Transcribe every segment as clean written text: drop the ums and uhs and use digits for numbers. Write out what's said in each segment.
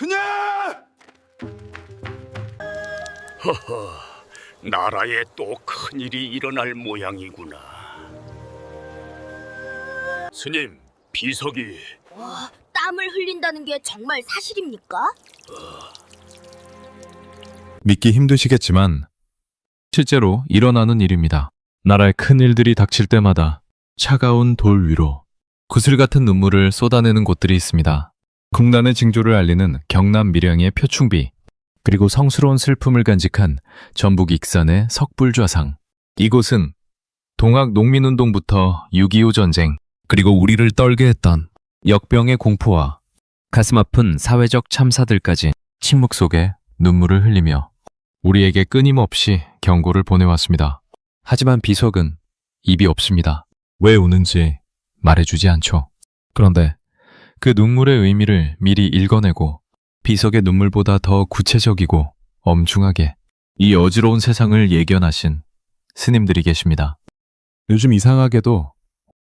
스님! 허허, 나라에 또 큰일이 일어날 모양이구나. 스님, 비석이... 땀을 흘린다는 게 정말 사실입니까? 믿기 힘드시겠지만 실제로 일어나는 일입니다. 나라의 큰 일들이 닥칠 때마다 차가운 돌 위로 구슬 같은 눈물을 쏟아내는 곳들이 있습니다. 국난의 징조를 알리는 경남 밀양의 표충비, 그리고 성스러운 슬픔을 간직한 전북 익산의 석불좌상. 이곳은 동학 농민운동부터 6.25 전쟁, 그리고 우리를 떨게 했던 역병의 공포와 가슴 아픈 사회적 참사들까지 침묵 속에 눈물을 흘리며 우리에게 끊임없이 경고를 보내왔습니다. 하지만 비석은 입이 없습니다. 왜 우는지 말해주지 않죠. 그런데 그 눈물의 의미를 미리 읽어내고 비석의 눈물보다 더 구체적이고 엄중하게 이 어지러운 세상을 예견하신 스님들이 계십니다. 요즘 이상하게도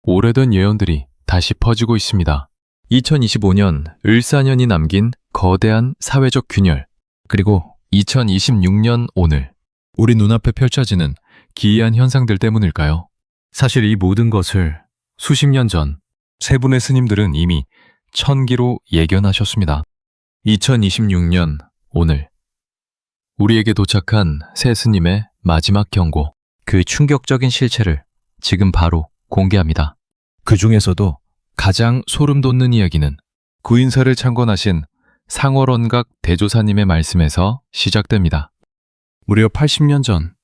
오래된 예언들이 다시 퍼지고 있습니다. 2025년 을사년이 남긴 거대한 사회적 균열, 그리고 2026년 오늘 우리 눈앞에 펼쳐지는 기이한 현상들 때문일까요? 사실 이 모든 것을 수십 년 전 세 분의 스님들은 이미 천기로 예견하셨습니다. 2026년 오늘 우리에게 도착한 세 스님의 마지막 경고, 그 충격적인 실체를 지금 바로 공개합니다. 그 중에서도 가장 소름 돋는 이야기는 구인사를 창건하신 상월원각 대조사님의 말씀에서 시작됩니다. 무려 80년 전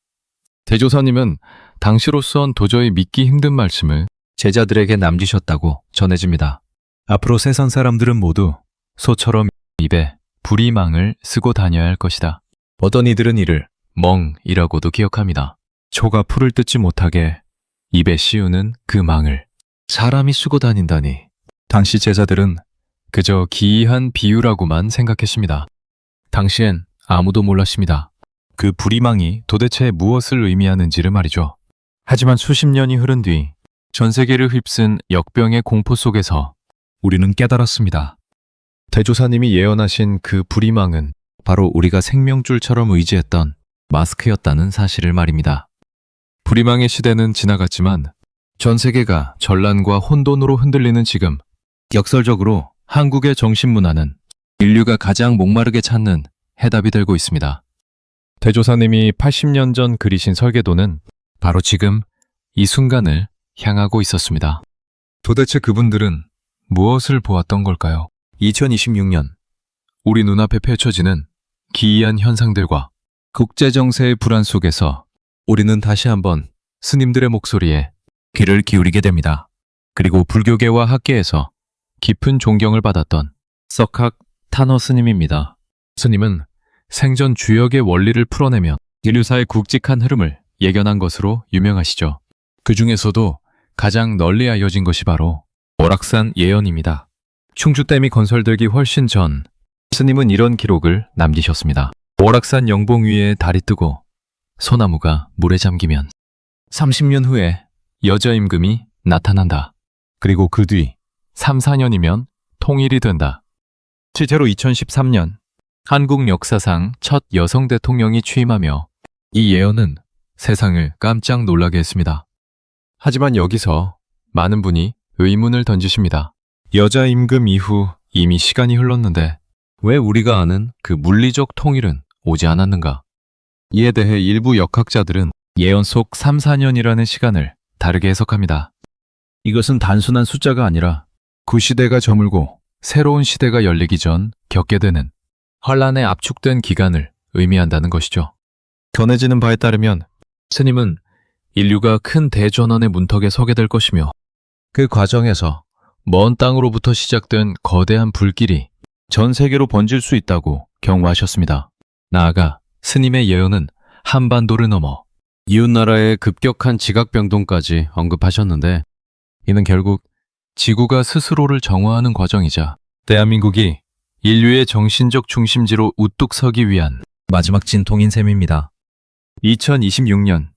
대조사님은 당시로선 도저히 믿기 힘든 말씀을 제자들에게 남기셨다고 전해집니다. 앞으로 세상 사람들은 모두 소처럼 입에 부리망을 쓰고 다녀야 할 것이다. 어떤 이들은 이를 멍이라고도 기억합니다. 초가 풀을 뜯지 못하게 입에 씌우는 그 망을 사람이 쓰고 다닌다니, 당시 제자들은 그저 기이한 비유라고만 생각했습니다. 당시엔 아무도 몰랐습니다. 그 부리망이 도대체 무엇을 의미하는지를 말이죠. 하지만 수십 년이 흐른 뒤 전 세계를 휩쓴 역병의 공포 속에서 우리는 깨달았습니다. 대조사님이 예언하신 그 부리망은 바로 우리가 생명줄처럼 의지했던 마스크였다는 사실을 말입니다. 부리망의 시대는 지나갔지만 전 세계가 전란과 혼돈으로 흔들리는 지금, 역설적으로 한국의 정신문화는 인류가 가장 목마르게 찾는 해답이 되고 있습니다. 대조사님이 80년 전 그리신 설계도는 바로 지금 이 순간을 향하고 있었습니다. 도대체 그분들은 무엇을 보았던 걸까요? 2026년 우리 눈앞에 펼쳐지는 기이한 현상들과 국제정세의 불안 속에서 우리는 다시 한번 스님들의 목소리에 귀를 기울이게 됩니다. 그리고 불교계와 학계에서 깊은 존경을 받았던 석학 타너 스님입니다. 스님은 생전 주역의 원리를 풀어내며 인류사의 굵직한 흐름을 예견한 것으로 유명하시죠. 그 중에서도 가장 널리 알려진 것이 바로 오락산 예언입니다. 충주댐이 건설되기 훨씬 전 스님은 이런 기록을 남기셨습니다. 오락산 영봉 위에 달이 뜨고 소나무가 물에 잠기면 30년 후에 여자 임금이 나타난다. 그리고 그 뒤 3, 4년이면 통일이 된다. 실제로 2013년 한국 역사상 첫 여성 대통령이 취임하며 이 예언은 세상을 깜짝 놀라게 했습니다. 하지만 여기서 많은 분이 의문을 던지십니다. 여자 임금 이후 이미 시간이 흘렀는데 왜 우리가 아는 그 물리적 통일은 오지 않았는가? 이에 대해 일부 역학자들은 예언 속 3, 4년이라는 시간을 다르게 해석합니다. 이것은 단순한 숫자가 아니라 구시대가 저물고 새로운 시대가 열리기 전 겪게 되는 환란에 압축된 기간을 의미한다는 것이죠. 전해지는 바에 따르면 스님은 인류가 큰 대전환의 문턱에 서게 될 것이며 그 과정에서 먼 땅으로부터 시작된 거대한 불길이 전 세계로 번질 수 있다고 경고하셨습니다. 나아가 스님의 예언은 한반도를 넘어 이웃나라의 급격한 지각변동까지 언급하셨는데, 이는 결국 지구가 스스로를 정화하는 과정이자 대한민국이 인류의 정신적 중심지로 우뚝 서기 위한 마지막 진통인 셈입니다. 2026년,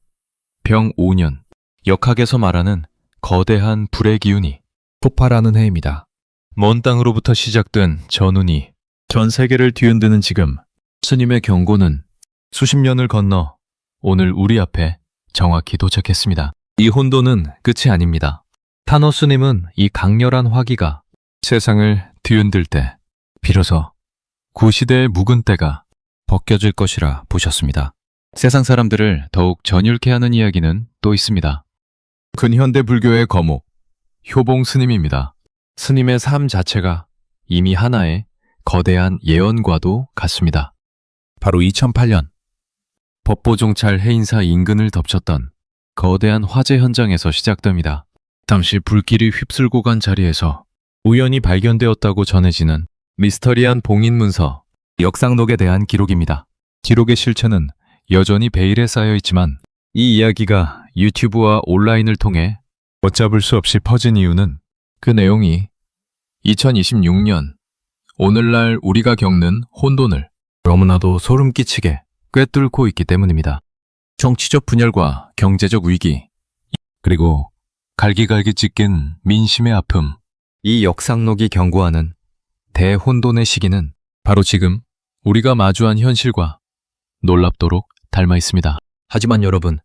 병 5년, 역학에서 말하는 거대한 불의 기운이 폭발하는 해입니다. 먼 땅으로부터 시작된 전운이 전 세계를 뒤흔드는 지금, 스님의 경고는 수십 년을 건너 오늘 우리 앞에 정확히 도착했습니다. 이 혼돈은 끝이 아닙니다. 타노 스님은 이 강렬한 화기가 세상을 뒤흔들 때 비로소 구시대의 묵은 때가 벗겨질 것이라 보셨습니다. 세상 사람들을 더욱 전율케 하는 이야기는 또 있습니다. 근현대 불교의 거목, 효봉 스님입니다. 스님의 삶 자체가 이미 하나의 거대한 예언과도 같습니다. 바로 2008년 법보종찰 해인사 인근을 덮쳤던 거대한 화재 현장에서 시작됩니다. 당시 불길이 휩쓸고 간 자리에서 우연히 발견되었다고 전해지는 미스터리한 봉인 문서, 역상록에 대한 기록입니다. 기록의 실체는 여전히 베일에 쌓여 있지만 이 이야기가 유튜브와 온라인을 통해 걷잡을 수 없이 퍼진 이유는 그 내용이 2026년 오늘날 우리가 겪는 혼돈을 너무나도 소름 끼치게 꿰뚫고 있기 때문입니다. 정치적 분열과 경제적 위기, 그리고 갈기갈기 찢긴 민심의 아픔, 이 역상록이 경고하는 대혼돈의 시기는 바로 지금 우리가 마주한 현실과 놀랍도록 닮아 있습니다. 하지만 여러분,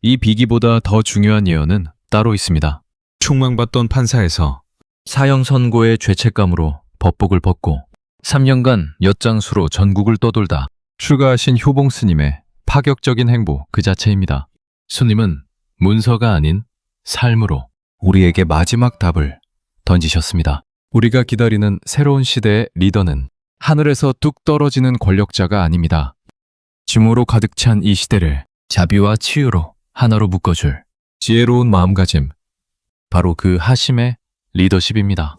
이 비기보다 더 중요한 예언은 따로 있습니다. 충망받던 판사에서 사형 선고의 죄책감으로 법복을 벗고 3년간 엿장수로 전국을 떠돌다 출가하신 효봉 스님의 파격적인 행보 그 자체입니다. 스님은 문서가 아닌 삶으로 우리에게 마지막 답을 던지셨습니다. 우리가 기다리는 새로운 시대의 리더는 하늘에서 뚝 떨어지는 권력자가 아닙니다. 짐으로 가득 찬 이 시대를 자비와 치유로 하나로 묶어줄 지혜로운 마음가짐, 바로 그 하심의 리더십입니다.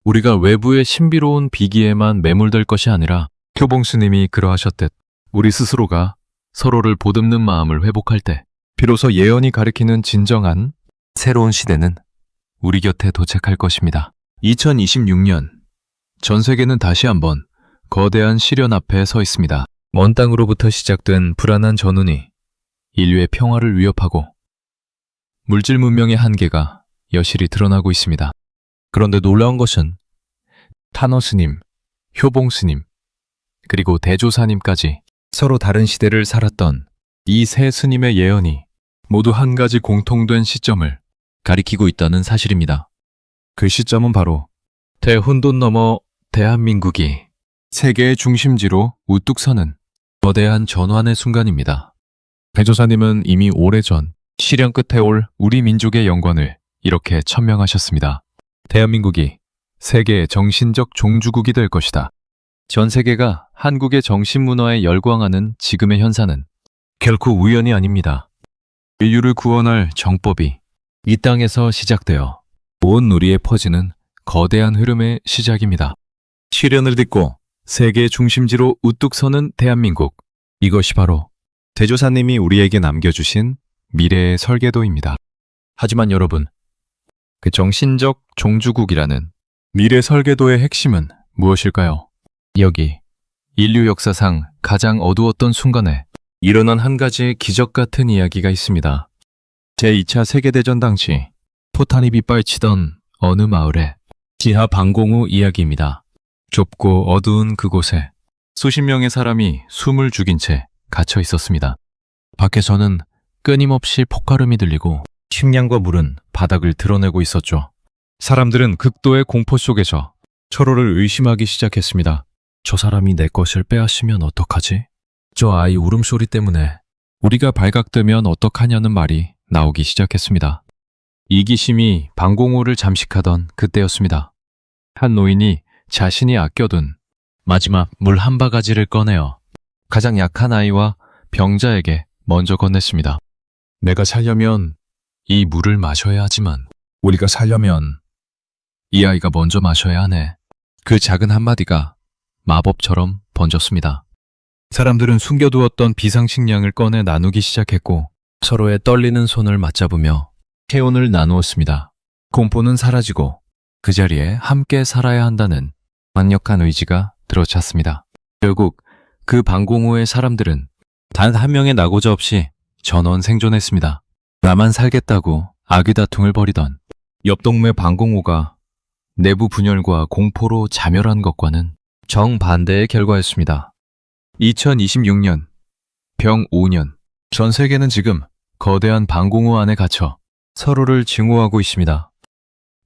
우리가 외부의 신비로운 비기에만 매몰될 것이 아니라 효봉 스님이 그러하셨듯 우리 스스로가 서로를 보듬는 마음을 회복할 때 비로소 예언이 가리키는 진정한 새로운 시대는 우리 곁에 도착할 것입니다. 2026년, 전 세계는 다시 한번 거대한 시련 앞에 서 있습니다. 먼 땅으로부터 시작된 불안한 전운이 인류의 평화를 위협하고 물질 문명의 한계가 여실히 드러나고 있습니다. 그런데 놀라운 것은 타너 스님, 효봉 스님, 그리고 대조사님까지 서로 다른 시대를 살았던 이 세 스님의 예언이 모두 한 가지 공통된 시점을 가리키고 있다는 사실입니다. 그 시점은 바로 대혼돈 넘어 대한민국이 세계의 중심지로 우뚝 서는 거대한 전환의 순간입니다. 대조사님은 이미 오래전 시련 끝에 올 우리 민족의 영광을 이렇게 천명하셨습니다. 대한민국이 세계의 정신적 종주국이 될 것이다. 전 세계가 한국의 정신문화에 열광하는 지금의 현상은 결코 우연이 아닙니다. 인류를 구원할 정법이 이 땅에서 시작되어 온 우리에 퍼지는 거대한 흐름의 시작입니다. 시련을 딛고 세계의 중심지로 우뚝 서는 대한민국, 이것이 바로 대조사님이 우리에게 남겨주신 미래의 설계도입니다. 하지만 여러분, 그 정신적 종주국이라는 미래 설계도의 핵심은 무엇일까요? 여기 인류 역사상 가장 어두웠던 순간에 일어난 한 가지 기적 같은 이야기가 있습니다. 제2차 세계대전 당시 포탄이 빗발치던 어느 마을의 지하 방공호 이야기입니다. 좁고 어두운 그곳에 수십 명의 사람이 숨을 죽인 채 갇혀 있었습니다. 밖에서는 끊임없이 폭발음이 들리고 식량과 물은 바닥을 드러내고 있었죠. 사람들은 극도의 공포 속에서 서로를 의심하기 시작했습니다. 저 사람이 내 것을 빼앗으면 어떡하지? 저 아이 울음소리 때문에 우리가 발각되면 어떡하냐는 말이 나오기 시작했습니다. 이기심이 방공호를 잠식하던 그때였습니다. 한 노인이 자신이 아껴둔 마지막 물 한 바가지를 꺼내어 가장 약한 아이와 병자에게 먼저 건넸습니다. 내가 살려면 이 물을 마셔야 하지만 우리가 살려면 이 아이가 먼저 마셔야 하네. 그 작은 한마디가 마법처럼 번졌습니다. 사람들은 숨겨두었던 비상식량을 꺼내 나누기 시작했고 서로의 떨리는 손을 맞잡으며 체온을 나누었습니다. 공포는 사라지고 그 자리에 함께 살아야 한다는 강력한 의지가 들어찼습니다. 결국 그 방공호의 사람들은 단 한 명의 낙오자 없이 전원 생존했습니다. 나만 살겠다고 아귀다툼을 벌이던 옆 동네 방공호가 내부 분열과 공포로 자멸한 것과는 정반대의 결과였습니다. 2026년, 병 5년, 전 세계는 지금 거대한 방공호 안에 갇혀 서로를 증오하고 있습니다.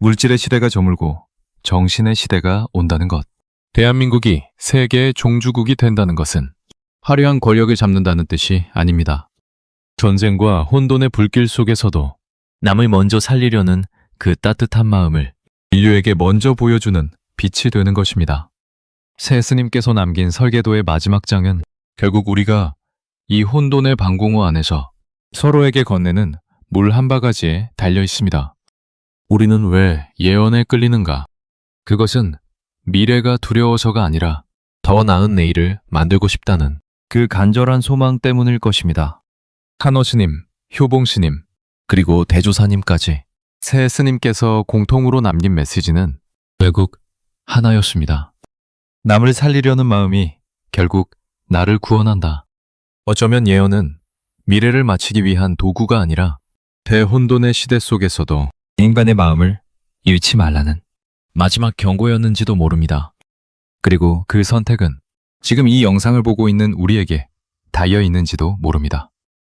물질의 시대가 저물고 정신의 시대가 온다는 것. 대한민국이 세계의 종주국이 된다는 것은 화려한 권력을 잡는다는 뜻이 아닙니다. 전쟁과 혼돈의 불길 속에서도 남을 먼저 살리려는 그 따뜻한 마음을 인류에게 먼저 보여주는 빛이 되는 것입니다. 새 스님께서 남긴 설계도의 마지막 장은 결국 우리가 이 혼돈의 방공호 안에서 서로에게 건네는 물 한 바가지에 달려 있습니다. 우리는 왜 예언에 끌리는가? 그것은 미래가 두려워서가 아니라 더 나은 내일을 만들고 싶다는 그 간절한 소망 때문일 것입니다. 한어 스님, 효봉 스님, 그리고 대조사님까지 새 스님께서 공통으로 남긴 메시지는 결국 하나였습니다. 남을 살리려는 마음이 결국 나를 구원한다. 어쩌면 예언은 미래를 마치기 위한 도구가 아니라 대혼돈의 시대 속에서도 인간의 마음을 잃지 말라는 마지막 경고였는지도 모릅니다. 그리고 그 선택은 지금 이 영상을 보고 있는 우리에게 달려 있는지도 모릅니다.